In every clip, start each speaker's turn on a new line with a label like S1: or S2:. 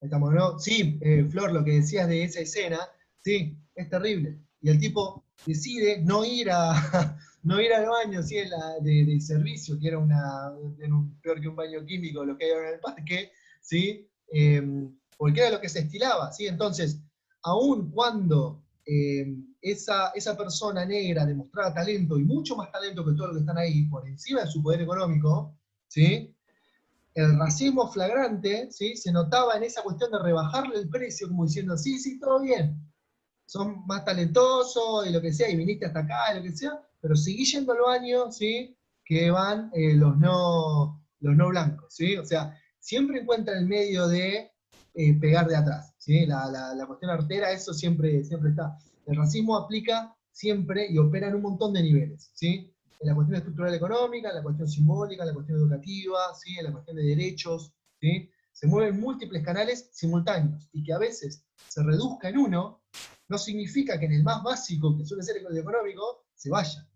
S1: Estamos, ¿no? Sí, Flor, lo que decías de esa escena, sí, es terrible. Y el tipo decide no ir no ir al baño, ¿sí? De servicio, que era peor que un baño químico, lo que hay ahora en el parque, ¿sí? Porque era lo que se estilaba, ¿sí? Entonces, aun cuando esa persona negra demostraba talento, y mucho más talento que todos los que están ahí, por encima de su poder económico, ¿sí? El racismo flagrante, ¿sí? Se notaba en esa cuestión de rebajarle el precio, como diciendo, sí, sí, todo bien, son más talentosos y lo que sea, y viniste hasta acá, y lo que sea, pero seguí yendo al baño, ¿sí? Que van los no blancos, ¿sí? O sea, siempre encuentra el medio de pegar de atrás, ¿sí? La cuestión artera, eso siempre, siempre está. El racismo aplica siempre y opera en un montón de niveles, ¿sí? En la cuestión estructural económica, en la cuestión simbólica, en la cuestión educativa, ¿sí? En la cuestión de derechos, ¿sí? Se mueven múltiples canales simultáneos, y que a veces se reduzca en uno, no significa que en el más básico, que suele ser el económico, se vaya,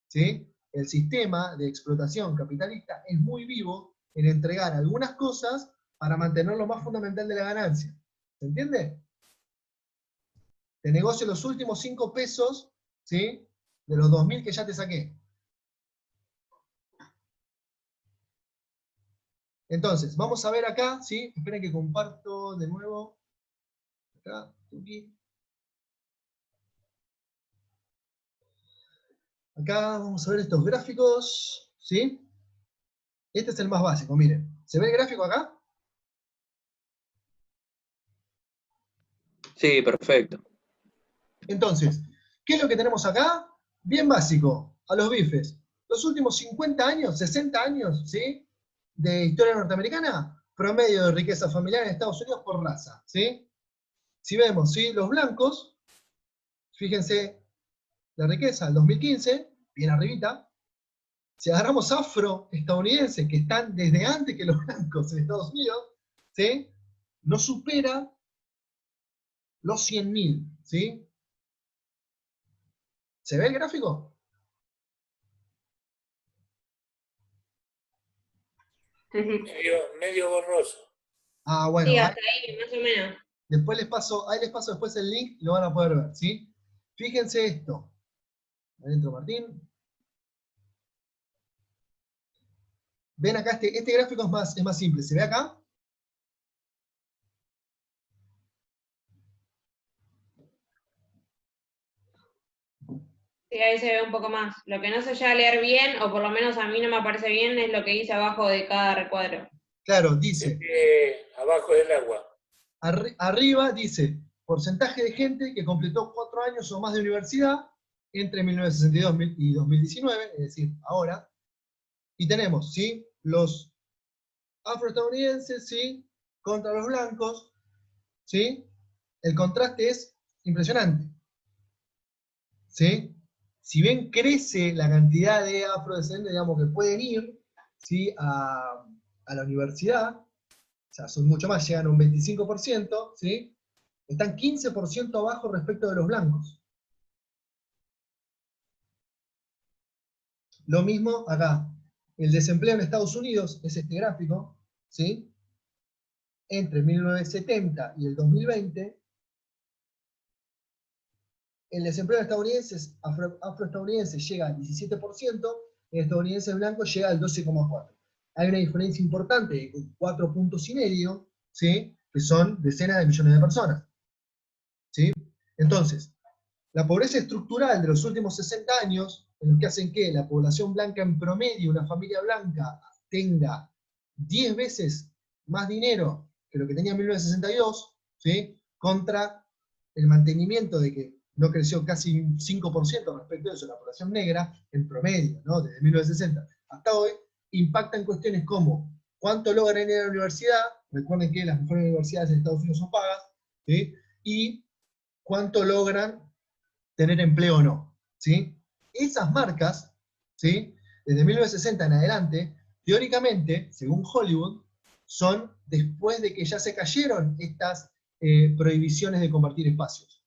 S1: ¿sí? El sistema de explotación capitalista es muy vivo en entregar algunas cosas para mantener lo más fundamental de la ganancia. ¿Se entiende? Te negocio los últimos 5 pesos, ¿sí? De los 2.000 que ya te saqué. Entonces, vamos a ver acá, ¿sí? Esperen que comparto de nuevo. Acá, aquí. Acá vamos a ver estos gráficos, ¿sí? Este es el más básico, miren. ¿Se ve el gráfico acá?
S2: Sí, perfecto.
S1: Entonces, ¿qué es lo que tenemos acá? Bien básico, a los bifes. Los últimos 50 años, 60 años, ¿sí? De historia norteamericana, promedio de riqueza familiar en Estados Unidos por raza, ¿sí? Si vemos, ¿sí? Los blancos, fíjense la riqueza, el 2015, bien arribita. Si agarramos afroestadounidenses, que están desde antes que los blancos en Estados Unidos, ¿sí? No supera los 100.000, ¿sí? ¿Se ve el gráfico?
S3: Sí, sí.
S4: Medio borroso.
S1: Ah, bueno,
S3: Sí, hasta ahí, más o menos.
S1: después ahí les paso después el link y lo van a poder ver, ¿sí? Fíjense esto. Adentro, Martín. Ven acá, este gráfico es más simple. ¿Se ve acá?
S3: Sí, ahí se ve un poco más. Lo que no sé ya leer bien, o por lo menos a mí no me aparece bien, es lo que dice abajo de cada recuadro.
S1: Claro, dice.
S4: Abajo del agua.
S1: Arriba dice, porcentaje de gente que completó 4 años o más de universidad entre 1962 y 2019, es decir, ahora. Y tenemos, ¿sí? Los afroestadounidenses, ¿sí? Contra los blancos, ¿sí? El contraste es impresionante, ¿sí? Si bien crece la cantidad de afrodescendientes, digamos, que pueden ir, ¿sí? a la universidad, o sea, son mucho más, llegan a un 25%, ¿sí? Están 15% abajo respecto de los blancos. Lo mismo acá. El desempleo en Estados Unidos es este gráfico, ¿sí? Entre 1970 y el 2020, el desempleo estadounidense, afroestadounidense llega al 17%, el estadounidense blanco llega al 12,4%. Hay una diferencia importante de 4,5 puntos, ¿sí? Que son decenas de millones de personas, ¿sí? Entonces, la pobreza estructural de los últimos 60 años, en los que hacen que la población blanca en promedio, una familia blanca, tenga 10 veces más dinero que lo que tenía en 1962, ¿sí? Contra el mantenimiento de que no creció casi un 5% respecto de eso, la población negra, en promedio, ¿no? Desde 1960 hasta hoy, impacta en cuestiones como cuánto logran ir a la universidad, recuerden que las mejores universidades en Estados Unidos son pagas, ¿sí? Y cuánto logran tener empleo o no, ¿sí? Esas marcas, ¿sí? Desde 1960 en adelante, teóricamente, según Hollywood, son después de que ya se cayeron estas prohibiciones de compartir espacios,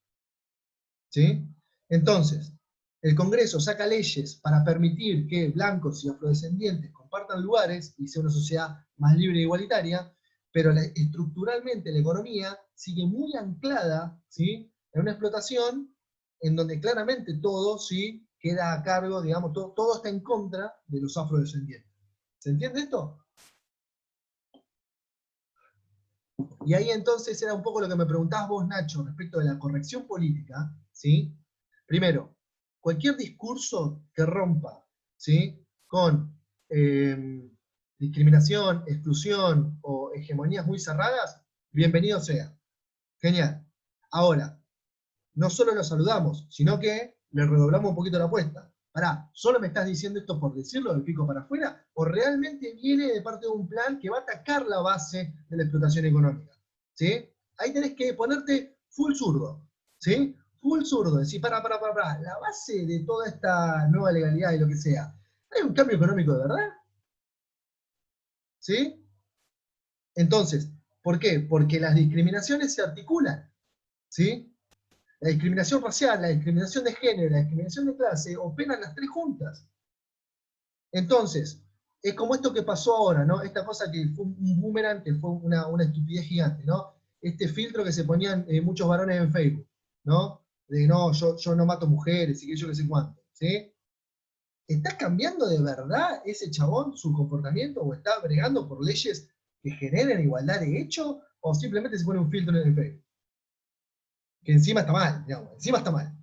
S1: ¿sí? Entonces, el Congreso saca leyes para permitir que blancos y afrodescendientes compartan lugares y sea una sociedad más libre e igualitaria, pero estructuralmente la economía sigue muy anclada, ¿sí?, en una explotación en donde claramente todo, ¿sí?, queda a cargo, digamos, todo está en contra de los afrodescendientes. ¿Se entiende esto? Y ahí entonces era un poco lo que me preguntabas vos, Nacho, respecto de la corrección política, ¿sí? Primero, cualquier discurso que rompa, ¿sí?, con discriminación, exclusión o hegemonías muy cerradas, bienvenido sea. Genial. Ahora, no solo lo saludamos, sino que le redoblamos un poquito la apuesta. Pará, ¿solo me estás diciendo esto por decirlo del pico para afuera? ¿O realmente viene de parte de un plan que va a atacar la base de la explotación económica? ¿Sí? Ahí tenés que ponerte full zurdo. ¿Sí? Full zurdo. Decir, pará. La base de toda esta nueva legalidad y lo que sea, ¿hay un cambio económico de verdad? ¿Sí? Entonces, ¿por qué? Porque las discriminaciones se articulan. ¿Sí? La discriminación racial, la discriminación de género, la discriminación de clase, operan las tres juntas. Entonces, es como esto que pasó ahora, ¿no? Esta cosa que fue un boomerang, que fue una estupidez gigante, ¿no? Este filtro que se ponían muchos varones en Facebook, ¿no? De no, yo no mato mujeres y que yo qué sé cuánto, ¿sí? ¿Está cambiando de verdad ese chabón su comportamiento o está bregando por leyes que generen igualdad de hecho o simplemente se pone un filtro en el Facebook? Que encima está mal, digamos, encima está mal.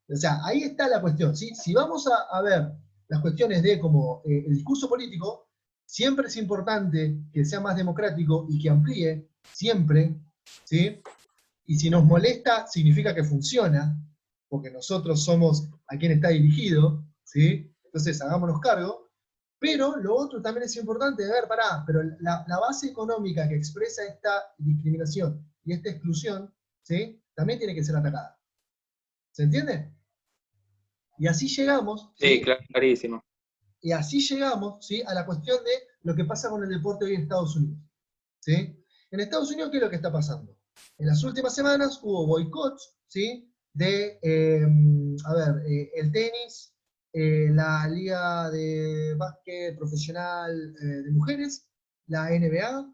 S1: O sea, ahí está la cuestión, ¿sí? Si vamos a ver las cuestiones de como el discurso político, siempre es importante que sea más democrático y que amplíe, siempre, ¿sí? Y si nos molesta, significa que funciona, porque nosotros somos a quien está dirigido, ¿sí? Entonces, hagámonos cargo. Pero lo otro también es importante, ver, pará, pero la base económica que expresa esta discriminación y esta exclusión, ¿sí?, también tiene que ser atacada. ¿Se entiende? Y así llegamos,
S2: Sí,
S1: ¿sí?
S2: clarísimo.
S1: Y así llegamos, ¿sí?, a la cuestión de lo que pasa con el deporte hoy en Estados Unidos. ¿Sí? En Estados Unidos, ¿qué es lo que está pasando? En las últimas semanas hubo boicots, ¿sí?, de, el tenis, la liga de básquet profesional de mujeres, la NBA,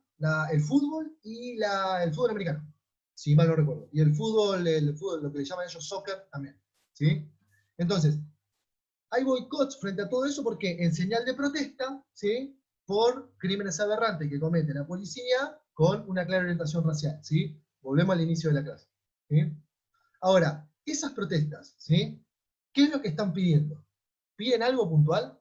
S1: el fútbol y el fútbol americano, si mal no recuerdo. Y el fútbol, lo que le llaman ellos soccer también, ¿sí? Entonces, hay boicots frente a todo eso porque en señal de protesta, ¿sí?, por crímenes aberrantes que comete la policía con una clara orientación racial, ¿sí? Volvemos al inicio de la clase, ¿sí? Ahora, esas protestas, ¿sí?, ¿qué es lo que están pidiendo? ¿Piden algo puntual?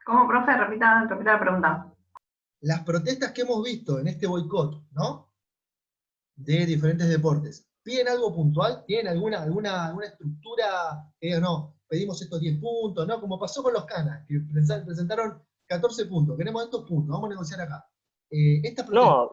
S5: ¿Cómo, profe? Repita la pregunta.
S1: Las protestas que hemos visto en este boicot, ¿no?, de diferentes deportes, ¿piden algo puntual? ¿Tienen alguna estructura que no, pedimos estos 10 puntos, ¿no? Como pasó con los Canas, que presentaron 14 puntos, queremos estos puntos, vamos a negociar acá. Esta protesta...
S6: No,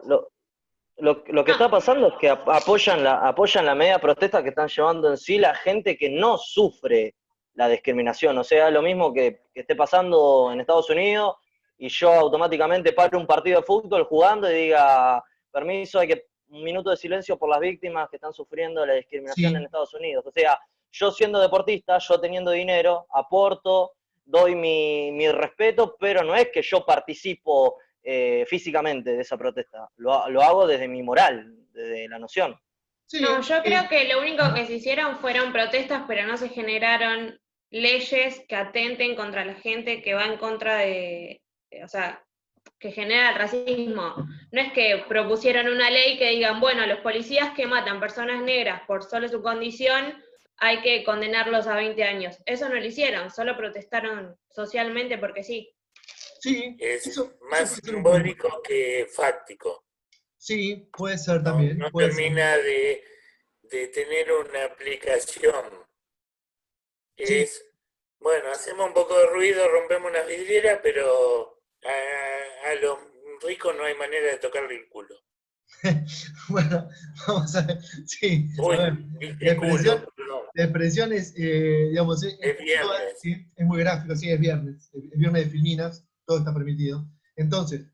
S6: lo que está pasando es que apoyan la media protesta que están llevando en sí la gente que no sufre la discriminación. O sea, lo mismo que esté pasando en Estados Unidos y yo automáticamente paro un partido de fútbol jugando y diga, permiso, hay que un minuto de silencio por las víctimas que están sufriendo la discriminación
S1: Sí.
S6: en Estados Unidos. O sea, yo siendo deportista, yo teniendo dinero, aporto, doy mi respeto, pero no es que yo participo físicamente de esa protesta. Lo hago desde mi moral, desde la noción.
S1: Sí,
S3: No, yo creo que lo único que se hicieron fueron protestas, pero no se generaron leyes que atenten contra la gente que va en contra o sea, que genera el racismo. No es que propusieron una ley que digan, bueno, los policías que matan personas negras por solo su condición, hay que condenarlos a 20 años. Eso no lo hicieron, solo protestaron socialmente porque sí.
S1: sí,
S4: Es
S1: eso
S4: más
S1: puede ser un punto.
S4: simbólico que fáctico.
S1: Sí, puede ser
S4: No,
S1: también.
S4: no
S1: Puede ser.
S4: termina de tener una aplicación.
S1: Sí.
S4: Es, bueno, hacemos un poco de ruido, rompemos una vidriera, pero a los ricos no hay manera de tocarle el culo.
S1: Bueno, vamos a ver. Sí,
S4: Uy,
S1: a ver.
S4: dije culo, perdón.
S1: La expresión es, digamos,
S4: Es viernes.
S1: ¿sí? Es muy gráfico, sí, es viernes de filminas, todo está permitido. Entonces,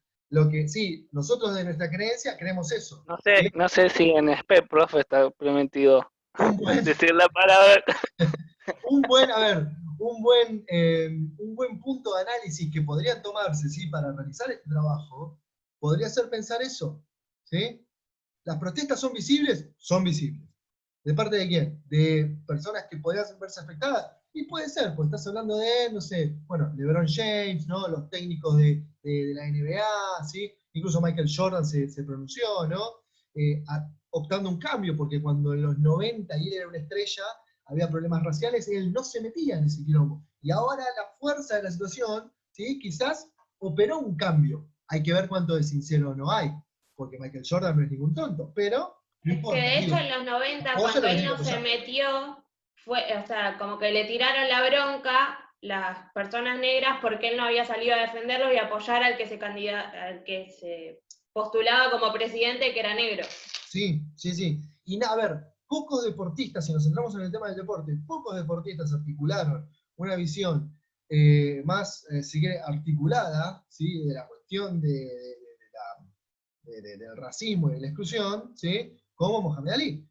S1: Sí, nosotros de nuestra creencia creemos eso. ¿Sí?
S2: No sé si en SPED, profe, está permitido
S1: Un buen,
S2: decir la palabra.
S1: un buen punto de análisis que podrían tomarse, ¿sí? Para realizar este trabajo, podría ser pensar eso, ¿sí? ¿Las protestas son visibles? Son visibles. ¿De parte de quién? ¿De personas que podrían verse afectadas? Y puede ser, porque estás hablando de, no sé, bueno, LeBron James, ¿no? Los técnicos de la NBA, ¿sí? Incluso Michael Jordan se pronunció, ¿no? Optando un cambio, porque cuando en los 90 y él era una estrella, había problemas raciales, él no se metía en ese quilombo. Y ahora la fuerza de la situación, ¿sí? Quizás operó un cambio. Hay que ver cuánto de sincero no hay, porque Michael Jordan no es ningún tonto, pero no
S3: Que
S1: importa.
S3: de hecho
S1: Digo,
S3: en los 90,
S1: vos
S3: cuando
S1: lo
S3: él
S1: tenés que
S3: no se
S1: apoyar.
S3: metió, o sea, como que le tiraron la bronca las personas negras porque él no había salido a defenderlo y apoyar al que se postulaba como presidente, que era negro.
S1: Sí, sí, sí. Y a ver, pocos deportistas, si nos centramos en el tema del deporte, pocos deportistas articularon una visión más, si quiere, articulada, ¿sí? De la cuestión del racismo y de la exclusión, ¿sí? Como Mohamed Ali,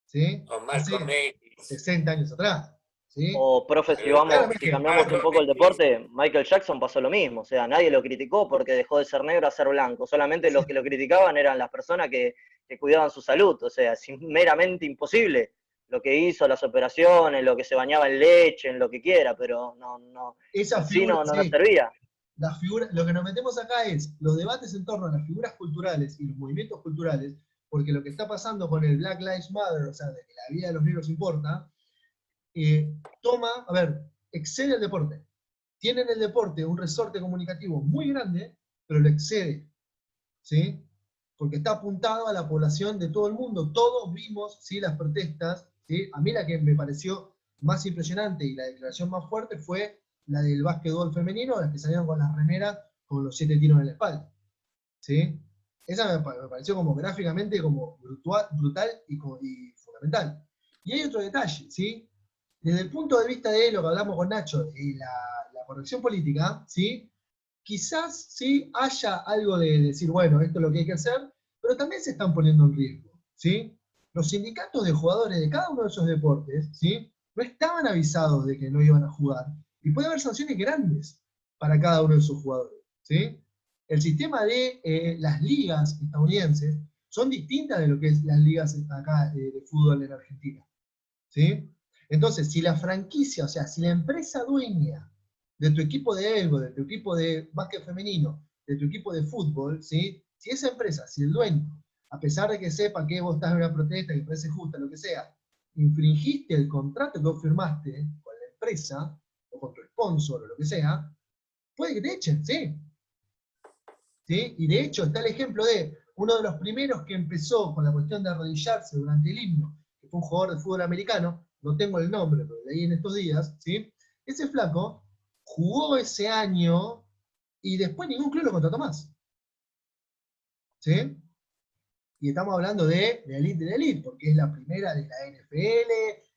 S1: ¿sí?
S4: O Malcolm
S1: Hace
S4: X.
S1: 60 años atrás, ¿sí?
S6: O, profe, si
S1: Claramente.
S6: cambiamos un poco el deporte, Michael Jackson pasó lo mismo, o sea, nadie lo criticó porque dejó de ser negro a ser blanco, solamente los que lo criticaban eran las personas que cuidaban su salud, o sea, es meramente imposible lo que hizo, las operaciones, lo que se bañaba en leche, en lo que quiera, pero
S1: Esa
S6: en sí
S1: figura,
S6: no
S1: sí.
S6: servía.
S1: Lo que nos metemos acá es los debates en torno a las figuras culturales y los movimientos culturales, porque lo que está pasando con el Black Lives Matter, o sea, de que la vida de los negros importa, excede el deporte. Tiene en el deporte un resorte comunicativo muy grande, pero lo excede, ¿sí? Porque está apuntado a la población de todo el mundo. Todos vimos, ¿sí? Las protestas, ¿sí? A mí la que me pareció más impresionante y la declaración más fuerte fue la del básquetbol femenino, las que salieron con las remeras con los 7 tiros en la espalda, ¿sí? Esa me pareció como gráficamente como brutal y fundamental. Y hay otro detalle, ¿sí? Desde el punto de vista de lo que hablamos con Nacho, la corrección política, ¿sí? Quizás sí haya algo de decir, bueno, esto es lo que hay que hacer, pero también se están poniendo en riesgo, ¿sí? Los sindicatos de jugadores de cada uno de esos deportes, ¿sí? No estaban avisados de que no iban a jugar, y puede haber sanciones grandes para cada uno de esos jugadores, ¿sí? El sistema de las ligas estadounidenses son distintas de lo que es las ligas acá de fútbol en Argentina, ¿sí? Entonces, si la franquicia, o sea, si la empresa dueña de tu equipo de Elbo, de tu equipo de básquet femenino, de tu equipo de fútbol, ¿sí? Si esa empresa, si el dueño, a pesar de que sepa que vos estás en una protesta, que parece justa, lo que sea, infringiste el contrato que vos firmaste con la empresa, o con tu sponsor, o lo que sea, puede que te echen, ¿sí? ¿Sí? Y de hecho está el ejemplo de uno de los primeros que empezó con la cuestión de arrodillarse durante el himno, que fue un jugador de fútbol americano, no tengo el nombre, pero leí en estos días, ¿sí? Ese flaco jugó ese año y después ningún club lo contrató más. ¿Sí? Y estamos hablando de la elite, porque es la primera de la NFL,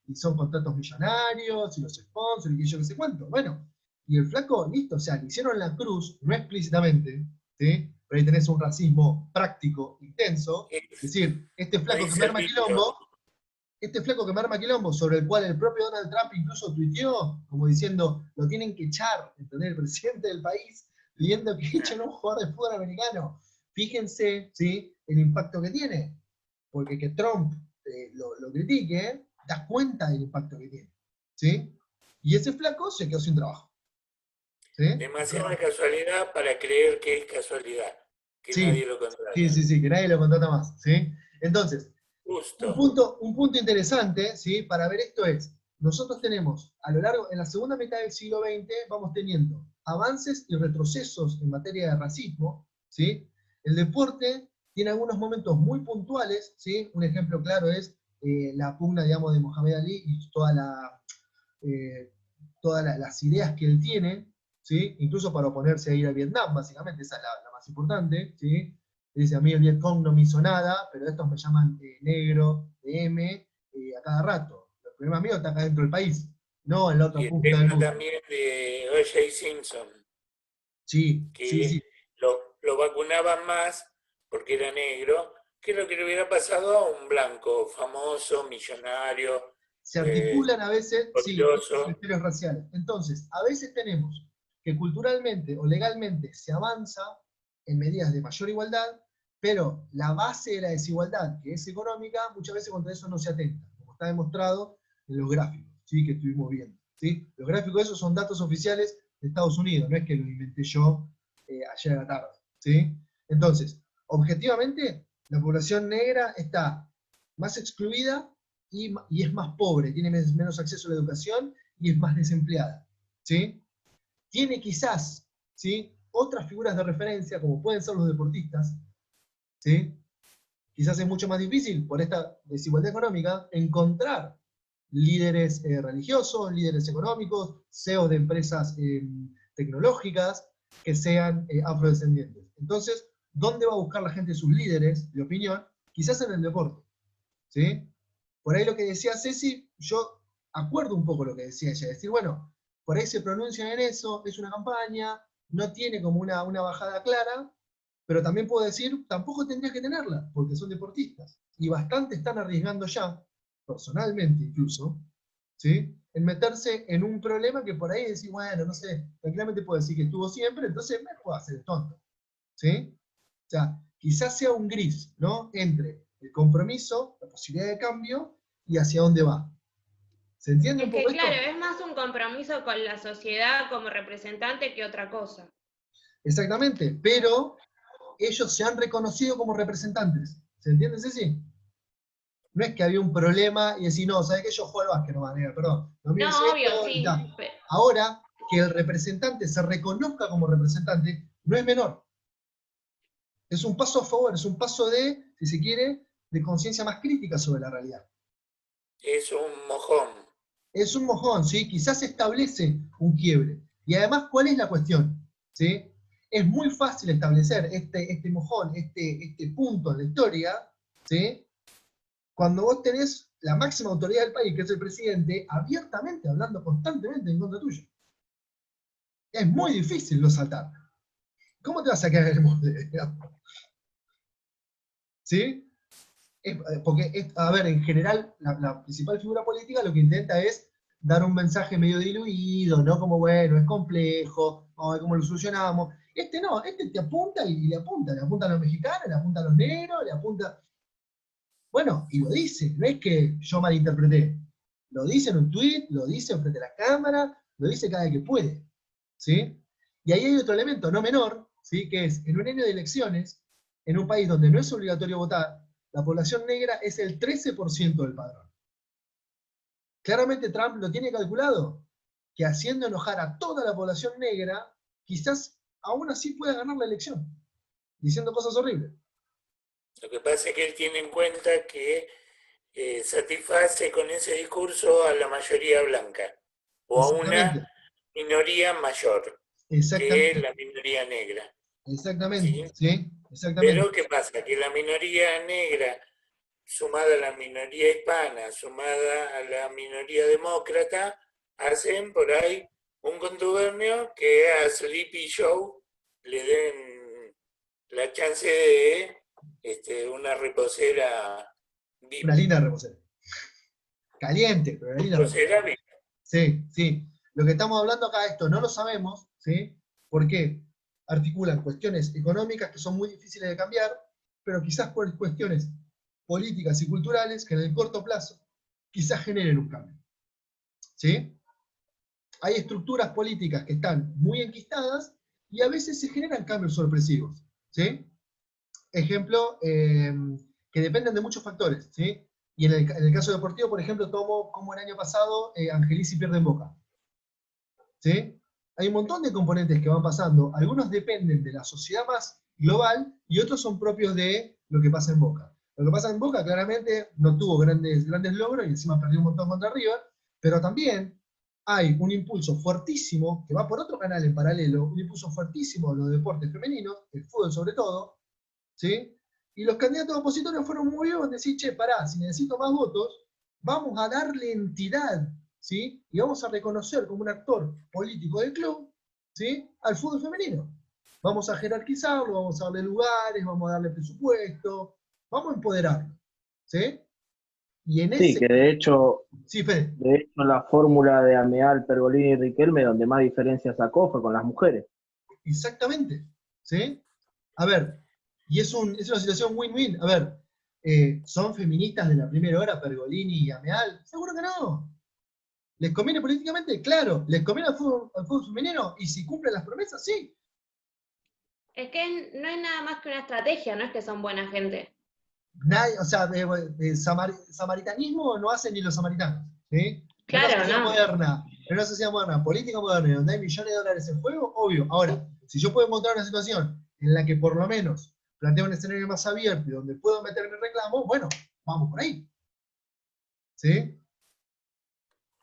S1: y son contratos millonarios, y los sponsors, y yo qué sé cuánto. Bueno, y el flaco, listo, o sea, le hicieron la cruz, no explícitamente, ¿sí? Pero ahí tenés un racismo práctico, intenso, es decir, este flaco que me arma quilombo, sobre el cual el propio Donald Trump incluso tuiteó, como diciendo, lo tienen que echar, ¿entendés? El presidente del país pidiendo que echen a un jugador de fútbol americano. Fíjense, ¿sí? El impacto que tiene, porque que Trump lo critique, das cuenta del impacto que tiene, ¿sí? Y ese flaco se quedó sin trabajo, ¿sí?
S4: Demasiada casualidad para creer que es casualidad, que
S1: Sí,
S4: nadie lo contrata.
S1: sí, que nadie lo contrata más, ¿sí? Entonces,
S4: Justo.
S1: un punto interesante, ¿sí? Para ver esto es, nosotros tenemos, a lo largo, en la segunda mitad del siglo XX, vamos teniendo avances y retrocesos en materia de racismo, ¿sí? El deporte tiene algunos momentos muy puntuales, ¿sí? Un ejemplo claro es la pugna, digamos, de Mohamed Ali y todas las ideas que él tiene, ¿sí? Incluso para oponerse a ir a Vietnam, básicamente, esa es la más importante, ¿sí? Dice, a mí el Vietcong no me hizo nada, pero estos me llaman negro, M, a cada rato. El problema mío está acá dentro del país, no en la otra
S4: Y el
S1: punta del
S4: tema
S1: mundo.
S4: también de O.J. Simpson,
S1: Sí,
S4: que
S1: sí.
S4: lo lo vacunaban más porque era negro, que lo que le hubiera pasado a un blanco famoso, millonario,
S1: Se articulan a veces, sí,
S4: poderoso.
S1: criterios raciales. Entonces, a veces tenemos que culturalmente o legalmente se avanza en medidas de mayor igualdad, pero la base de la desigualdad, que es económica, muchas veces contra eso no se atenta, como está demostrado en los gráficos, ¿sí? Que estuvimos viendo, ¿sí? Los gráficos esos son datos oficiales de Estados Unidos, no es que los inventé yo ayer a la tarde, ¿sí? Entonces, objetivamente, la población negra está más excluida y es más pobre, tiene menos acceso a la educación y es más desempleada, ¿sí? Tiene quizás, ¿sí?, otras figuras de referencia, como pueden ser los deportistas, ¿sí? Quizás es mucho más difícil, por esta desigualdad económica, encontrar líderes religiosos, líderes económicos, CEOs de empresas tecnológicas que sean afrodescendientes. Entonces, ¿dónde va a buscar la gente sus líderes de opinión? Quizás en el deporte, ¿sí? Por ahí lo que decía Ceci, yo acuerdo un poco lo que decía ella, decir, bueno, por ahí se pronuncian en eso, es una campaña, no tiene como una bajada clara, pero también puedo decir, tampoco tendría que tenerla, porque son deportistas, y bastante están arriesgando ya, personalmente incluso, ¿sí?, en meterse en un problema que por ahí decir, bueno, no sé, tranquilamente puedo decir que estuvo siempre, entonces me puedo hacer el tonto, ¿sí? O sea, quizás sea un gris, ¿no?, entre el compromiso, la posibilidad de cambio, y hacia dónde va. ¿Se entiende
S3: Es
S1: un
S3: que
S1: poco esto?
S3: claro, es más un compromiso con la sociedad como representante que otra cosa.
S1: Exactamente, pero ellos se han reconocido como representantes. ¿Se entiende, Ceci? No es que había un problema y decir, no, ¿sabes qué? Yo juego al básquet, no, manera, perdón. No,
S3: No,
S1: es
S3: obvio,
S1: esto y
S3: sí.
S1: tal. Ahora, que el representante se reconozca como representante, no es menor. Es un paso a favor, es un paso de, si se quiere, de conciencia más crítica sobre la realidad.
S4: Es un mojón.
S1: Es un mojón, ¿sí? Quizás establece un quiebre. Y además, ¿cuál es la cuestión? ¿Sí? Es muy fácil establecer este mojón, este punto en la historia, ¿sí?, cuando vos tenés la máxima autoridad del país, que es el presidente, abiertamente hablando constantemente en contra tuyo. Es muy difícil no saltar. ¿Cómo te vas a quedar en el molde? ¿Sí? Porque, a ver, en general, la principal figura política lo que intenta es dar un mensaje medio diluido, ¿no? Como, bueno, es complejo, vamos a ver cómo lo solucionamos. Este no, este te apunta y le apunta a los mexicanos, le apunta a los negros, le apunta... Bueno, y lo dice, no es que yo malinterpreté. Lo dice en un tuit, lo dice frente a la cámara, lo dice cada vez que puede, ¿sí? Y ahí hay otro elemento no menor, ¿sí?, que es, en un año de elecciones, en un país donde no es obligatorio votar, la población negra es el 13% del padrón. Claramente Trump lo tiene calculado, que haciendo enojar a toda la población negra, quizás aún así pueda ganar la elección, diciendo cosas horribles.
S4: Lo que pasa es que él tiene en cuenta que satisface con ese discurso a la mayoría blanca, o a una minoría mayor, que es la minoría negra.
S1: Exactamente,
S4: ¿sí?
S1: ¿sí? Exactamente.
S4: Pero ¿qué pasa? Que la minoría negra, sumada a la minoría hispana, sumada a la minoría demócrata, hacen por ahí un contubernio que a Sleepy Joe le den la chance de una reposera viva.
S1: Una linda reposera. Caliente, pero una linda reposera.
S4: Viva.
S1: Sí, sí. Lo que estamos hablando acá, esto no lo sabemos, ¿sí? ¿Por qué? Articulan cuestiones económicas que son muy difíciles de cambiar, pero quizás por cuestiones políticas y culturales que en el corto plazo quizás generen un cambio. ¿Sí? Hay estructuras políticas que están muy enquistadas y a veces se generan cambios sorpresivos. ¿Sí? Ejemplo, que dependen de muchos factores. ¿Sí? Y en el caso deportivo, por ejemplo, tomo como el año pasado Angelici pierde en Boca. ¿Sí? Hay un montón de componentes que van pasando. Algunos dependen de la sociedad más global y otros son propios de lo que pasa en Boca. Lo que pasa en Boca claramente no tuvo grandes logros y encima perdió un montón contra River, pero también hay un impulso fuertísimo, que va por otro canal en paralelo, un impulso fuertísimo de los deportes femeninos, el fútbol sobre todo, ¿sí? Y los candidatos opositores fueron muy bien, decir, che, pará, si necesito más votos, vamos a darle entidad, ¿sí? Y vamos a reconocer como un actor político del club, ¿sí?, al fútbol femenino. Vamos a jerarquizarlo, vamos a darle lugares, vamos a darle presupuesto, vamos a empoderarlo. ¿Sí? Y en
S7: Sí,
S1: ese...
S7: que de hecho
S1: Sí, Fede.
S7: la fórmula de Ameal, Pergolini y Riquelme, donde más diferencia sacó fue con las mujeres.
S1: Exactamente. ¿Sí? A ver, y es una situación win-win. A ver, ¿son feministas de la primera hora Pergolini y Ameal? Seguro que no. ¿Les conviene políticamente? Claro. ¿Les conviene al fútbol femenino? Y si cumplen las promesas, sí.
S3: Es que no es nada más que una estrategia, no es que son buena gente.
S1: Nadie, o sea, samaritanismo no hacen ni los samaritanos. ¿Sí?
S3: Claro,
S1: En una sociedad
S3: no.
S1: moderna, en una sociedad moderna, política moderna, donde hay millones de dólares en juego, obvio. Ahora, si yo puedo encontrar una situación en la que por lo menos planteo un escenario más abierto y donde puedo meter mi reclamo, bueno, vamos por ahí. ¿Sí?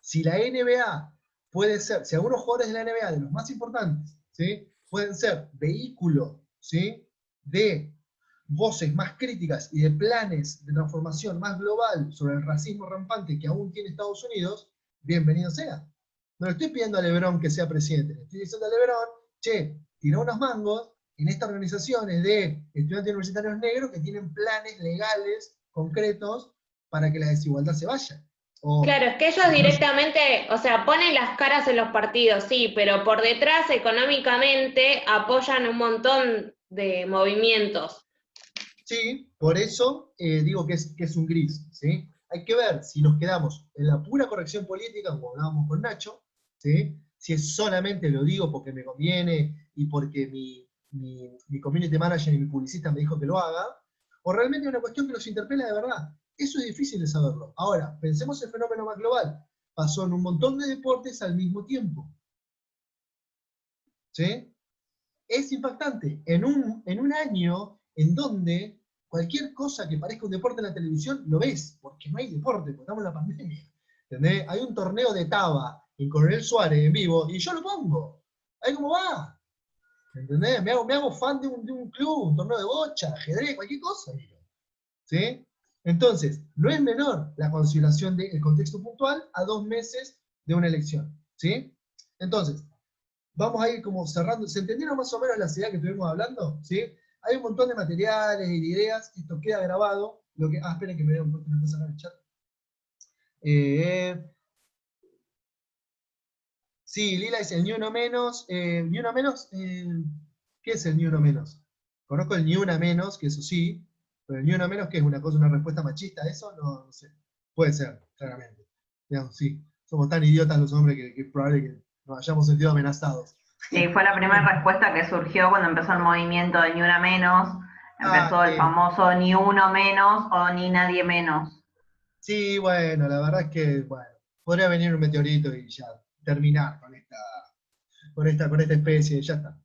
S1: Si la NBA puede ser, si algunos jugadores de la NBA, de los más importantes, ¿sí? Pueden ser vehículo, ¿sí? De voces más críticas y de planes de transformación más global sobre el racismo rampante que aún tiene Estados Unidos, bienvenido sea. No le estoy pidiendo a LeBron que sea presidente, le estoy diciendo a LeBron, che, tira unos mangos en estas organizaciones de estudiantes universitarios negros que tienen planes legales, concretos, para que la desigualdad se vaya.
S3: Claro, es que ellos directamente, o sea, ponen las caras en los partidos, sí, pero por detrás económicamente apoyan un montón de movimientos.
S1: Sí, por eso digo que es un gris, ¿sí? Hay que ver si nos quedamos en la pura corrección política, como hablábamos con Nacho, ¿sí? Si es solamente lo digo porque me conviene y porque mi community manager y mi publicista me dijo que lo haga, o realmente es una cuestión que los interpela de verdad. Eso es difícil de saberlo. Ahora, pensemos el fenómeno más global. Pasó en un montón de deportes al mismo tiempo. ¿Sí? Es impactante. En un año en donde cualquier cosa que parezca un deporte en la televisión, lo ves, porque no hay deporte, porque estamos en la pandemia. ¿Entendés? Hay un torneo de Taba en Coronel Suárez en vivo, y yo lo pongo. Ahí cómo va. ¿Entendés? Me hago fan de un club, un torneo de bocha, ajedrez, cualquier cosa. ¿Sí? Entonces, no es menor la consideración del contexto puntual a 2 meses de una elección. ¿Sí? Entonces, vamos a ir como cerrando. ¿Se entendieron más o menos las ideas que estuvimos hablando? ¿Sí? Hay un montón de materiales y de ideas. Esto queda grabado. Esperen que me vean un poco una cosa acá en el chat. Sí, Lila dice el ni uno menos. ¿Ni uno menos? ¿Qué es el ni uno menos? Conozco el ni una menos, que eso sí. Pero el ni uno menos, que es una cosa, una respuesta machista, ¿eso? No sé. Puede ser, claramente. Digamos, sí. Somos tan idiotas los hombres que es probable que nos hayamos sentido amenazados.
S5: Sí, fue la primera respuesta que surgió cuando empezó el movimiento de Ni Una Menos. Empezó el famoso Ni Uno Menos o Ni Nadie Menos.
S1: Sí, bueno, la verdad es que, bueno, podría venir un meteorito y ya terminar con esta especie, ya está.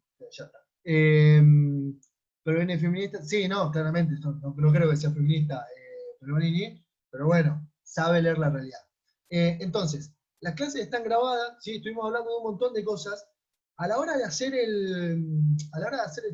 S1: Pero viene feminista, sí, no, claramente, no creo que sea feminista, pero bueno, sabe leer la realidad. Entonces, las clases están grabadas, ¿sí? Estuvimos hablando de un montón de cosas. A la hora de hacer el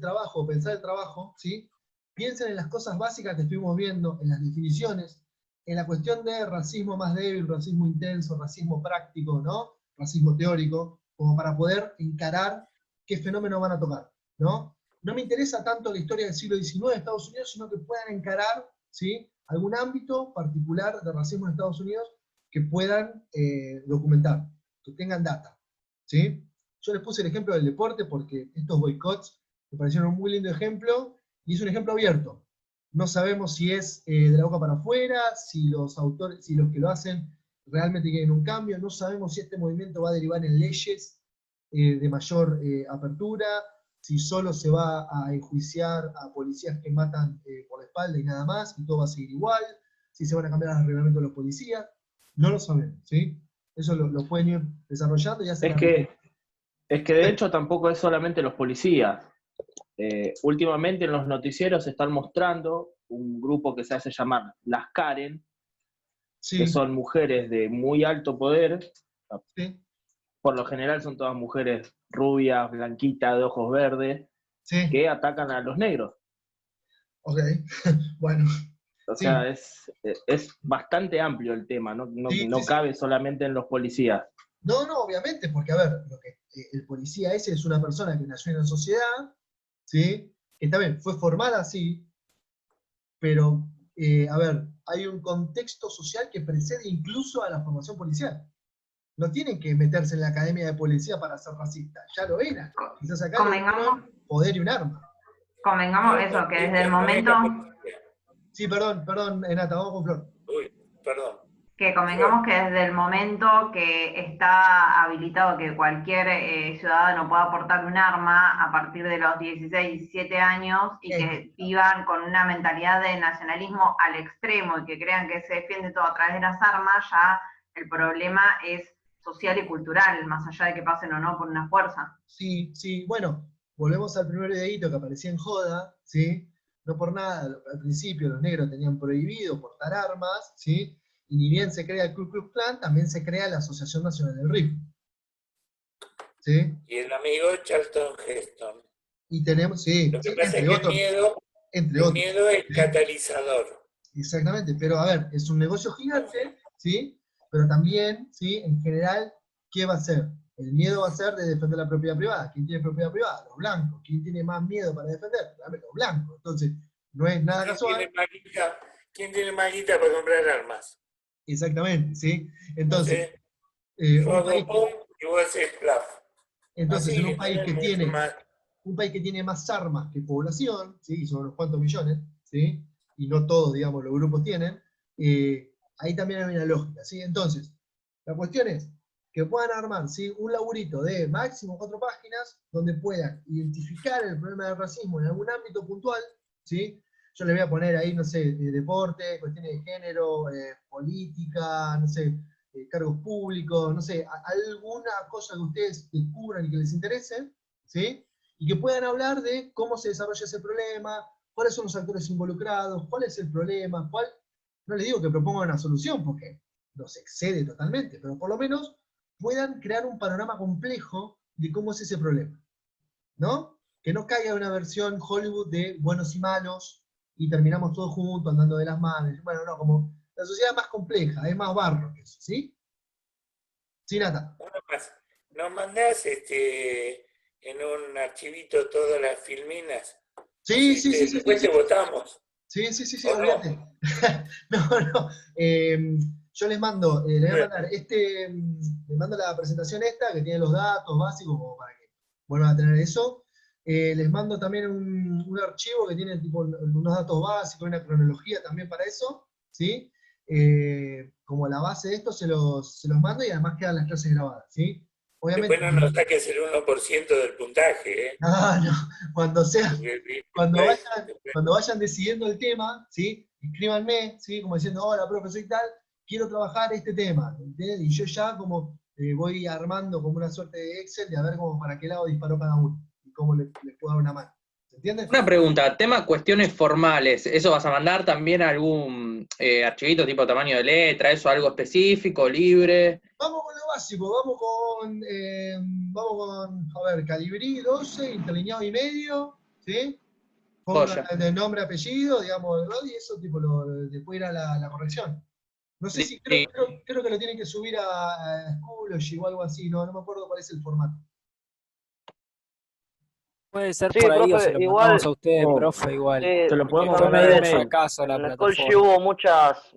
S1: trabajo, pensar el trabajo, ¿sí? Piensen en las cosas básicas que estuvimos viendo, en las definiciones, en la cuestión de racismo más débil, racismo intenso, racismo práctico, ¿no? Racismo teórico, como para poder encarar qué fenómenos van a tocar, ¿no? No me interesa tanto la historia del siglo XIX de Estados Unidos, sino que puedan encarar, ¿sí? Algún ámbito particular de racismo en Estados Unidos que puedan documentar, que tengan data, ¿sí? Yo les puse el ejemplo del deporte porque estos boicots me parecieron un muy lindo ejemplo, y es un ejemplo abierto. No sabemos si es de la boca para afuera, si los que lo hacen realmente quieren un cambio, no sabemos si este movimiento va a derivar en leyes de mayor apertura, si solo se va a enjuiciar a policías que matan por la espalda y nada más, y todo va a seguir igual, si se van a cambiar los reglamentos de los policías, no lo sabemos, ¿sí? Eso lo pueden ir desarrollando y hacer.
S7: Es que de hecho tampoco es solamente los policías. Últimamente en los noticieros se están mostrando un grupo que se hace llamar las Karen,
S1: sí,
S7: que son mujeres de muy alto poder.
S1: Sí.
S7: Por lo general son todas mujeres rubias, blanquitas, de ojos verdes,
S1: sí,
S7: que atacan a los negros.
S1: Ok, bueno.
S7: O sea, es bastante amplio el tema, no cabe solamente en los policías.
S1: No, obviamente, porque a ver, el policía ese es una persona que nació en la sociedad, ¿sí? Que también fue formada así, pero, a ver, hay un contexto social que precede incluso a la formación policial. No tienen que meterse en la academia de policía para ser racistas, ya lo eran. Quizás acá lo
S5: Convengamos,
S1: poder y un arma.
S5: convengamos eso, que desde el momento...
S1: Sí, perdón, Nata, vamos con Flor.
S4: Uy, perdón.
S5: Que convengamos que desde el momento que está habilitado que cualquier ciudadano pueda portar un arma a partir de los 16, 17 años y que vivan con una mentalidad de nacionalismo al extremo y que crean que se defiende todo a través de las armas, ya el problema es social y cultural, más allá de que pasen o no por una fuerza.
S1: Sí, sí, bueno, volvemos al primer videíto que aparecía en Joda, ¿sí? No por nada, al principio los negros tenían prohibido portar armas, ¿sí? Y ni bien se crea el Ku Klux Klan, también se crea la Asociación Nacional del Rifle. ¿Sí?
S4: Y el amigo Charlton Heston.
S1: Y tenemos, sí,
S4: Lo que
S1: sí,
S4: pasa es que el miedo es
S1: ¿sí?
S4: catalizador.
S1: Exactamente, pero a ver, es un negocio gigante, ¿sí? Pero también, ¿sí? En general, ¿qué va a ser? El miedo va a ser de defender la propiedad privada. ¿Quién tiene propiedad privada? Los blancos. ¿Quién tiene más miedo para defender? Los blancos. Entonces, no es nada casual.
S4: ¿Quién tiene más guita para comprar armas?
S1: Exactamente, ¿sí? Entonces,
S4: yo
S1: un
S4: hago
S1: país,
S4: pum y vos haces plaf.
S1: entonces
S4: Así
S1: en un país que tiene
S4: más.
S1: un país que tiene más armas que población, ¿sí? Y son unos cuantos millones, ¿sí? Y no todos, digamos, los grupos tienen, ahí también hay una lógica, ¿sí? Entonces, la cuestión es que puedan armar, ¿sí? Un laburito de máximo 4 páginas, donde puedan identificar el problema del racismo en algún ámbito puntual, ¿sí? Yo le voy a poner ahí, no sé, deporte, cuestiones de género, política, no sé, cargos públicos, no sé, alguna cosa que ustedes descubran y que les interese, ¿sí? Y que puedan hablar de cómo se desarrolla ese problema, cuáles son los actores involucrados, cuál es el problema, no les digo que propongan una solución, porque los excede totalmente, pero por lo menos puedan crear un panorama complejo de cómo es ese problema, ¿no? Que no caiga una versión Hollywood de buenos y malos, y terminamos todos juntos andando de las manos. Bueno, no, como la sociedad es más compleja, es más barro que eso, ¿sí? Sí, Nata.
S4: ¿Nos mandás en un archivito todas las filminas?
S1: Sí, sí, sí.
S4: Después te votamos.
S1: Sí, olvídate. No. Yo les mando, les voy a mandar les mando la presentación esta, que tiene los datos básicos, como para que vuelvan a tener eso. Les mando también un archivo que tiene tipo unos datos básicos, una cronología también para eso, ¿sí? Como la base de esto se los mando y además quedan las clases grabadas, ¿sí? Obviamente,
S4: después no nos saques el 1% del puntaje, ¿eh?
S1: No, cuando vayan decidiendo el tema, ¿sí? Escríbanme, ¿sí? Como diciendo, hola, profesor y tal, quiero trabajar este tema, ¿entendés? Y yo ya como voy armando como una suerte de Excel de a ver como para qué lado disparó cada uno y cómo les puedo dar una mano. ¿Se entiende?
S8: Una pregunta, tema cuestiones formales, ¿eso vas a mandar también a algún archivito tipo tamaño de letra, eso algo específico, libre?
S1: Vamos con lo básico, vamos con, a ver, calibrí 12, interlineado y medio, ¿sí? Pongan el nombre, apellido, digamos, y eso tipo después ir a la corrección. No sé si, creo que lo tienen que subir a Schoology o algo así, no me acuerdo cuál es el formato.
S9: Puede ser
S6: Sí,
S9: por ahí,
S6: profe,
S9: o se lo
S6: igual,
S9: mandamos a usted, profe, igual.
S7: Te lo podemos
S9: Fue
S7: mandar
S9: medio
S7: en
S9: de
S7: mail.
S9: fracaso la
S6: en el
S9: plataforma.
S6: Schoology hubo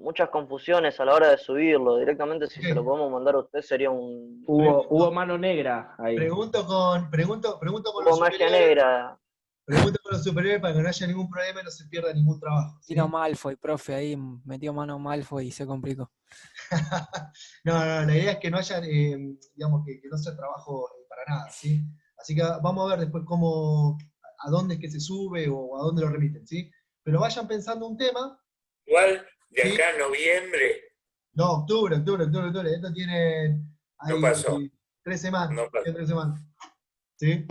S6: muchas confusiones a la hora de subirlo. Directamente, si se lo podemos mandar a usted, sería un...
S7: Hubo mano negra ahí.
S1: Pregunto con
S6: Hubo
S1: los
S6: magia
S1: superiores.
S6: negra.
S1: Pregunto con los superiores para que no haya ningún problema y no se pierda ningún trabajo. ¿Sí?
S9: Vino Malfoy, profe, ahí metió mano Malfoy y se complicó.
S1: No, la idea es que no haya, digamos, que no sea trabajo para nada, ¿sí? Así que vamos a ver después a dónde es que se sube o a dónde lo remiten, ¿sí? Pero vayan pensando un tema.
S4: Igual, de
S1: ¿sí?
S4: acá a noviembre.
S1: No, octubre. Esto tiene
S4: No pasó.
S1: 3 semanas.
S4: No pasó.
S1: 3 semanas. ¿Sí?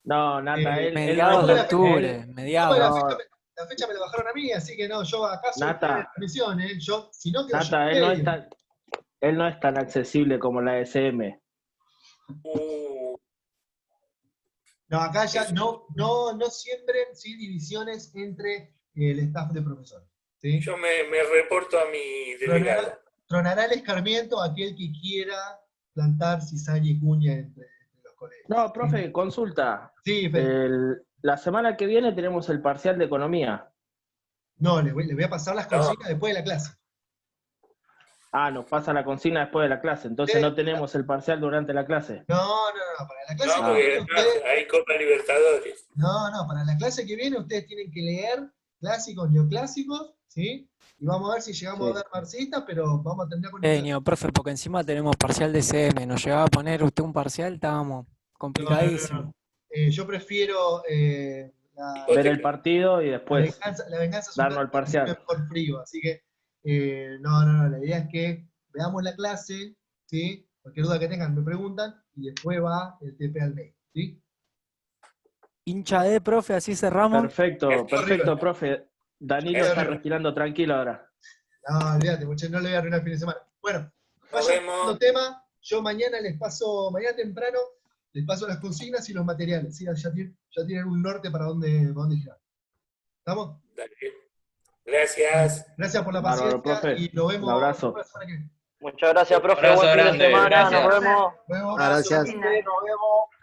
S7: No, Nata, él
S9: mediados
S7: no,
S9: de octubre,
S7: él-
S9: mediados.
S1: La fecha me la bajaron a mí, así que no, yo acá soy
S7: Nata.
S1: de transmisión, ¿eh? Yo, si no quedo
S7: Nata,
S1: yo
S7: él no es tan accesible como la SM.
S1: No, acá ya no siembren, ¿sí? Divisiones entre el staff de profesores. ¿Sí?
S4: Yo me reporto a mi delegado.
S1: Tronará el escarmiento aquel que quiera plantar cizaña y cuña entre los colegas.
S7: No, profe, consulta.
S1: Sí, Fede.
S7: la semana que viene tenemos el parcial de economía.
S1: No, les voy a pasar las consignas después de la clase.
S7: Ah, nos pasa la consigna después de la clase, entonces no tenemos el parcial durante la clase.
S1: No, para la clase
S4: No,
S1: que viene
S4: porque
S1: ustedes,
S4: hay Copa Libertadores.
S1: no, para la clase que viene ustedes tienen que leer clásicos, neoclásicos, ¿sí? Y vamos a ver si llegamos a ver marxistas, pero vamos a tener con
S9: Genio, profe, porque encima tenemos parcial de CM. Nos llegaba a poner usted un parcial, estábamos complicadísimos.
S1: Yo prefiero
S7: Ver el partido y después
S1: la venganza
S7: darnos el parcial.
S1: por frío, así que no, la idea es que veamos la clase, ¿sí? Cualquier duda que tengan me preguntan, y después va el TP al mail, ¿sí?
S9: Hincha de, profe, así cerramos.
S7: Perfecto, profe. Danilo está respirando tranquilo ahora.
S1: No, olvídate, muchachos, no le voy a arruinar el fin de semana. Bueno, vamos tema. Yo mañana mañana temprano, les paso las consignas y los materiales. ¿Sí? Ya tienen un norte para dónde girar. ¿Estamos?
S4: Dale. Gracias.
S1: Gracias por la
S7: Bárbaro,
S1: paciencia
S7: profe.
S1: y nos vemos
S7: Un abrazo.
S1: la semana que viene.
S6: Muchas gracias, profe.
S8: Abrazo
S6: Buen fin de
S8: grande,
S6: semana.
S8: gracias.
S6: Nos vemos.
S1: Nos vemos.
S5: Gracias.
S6: Nos vemos.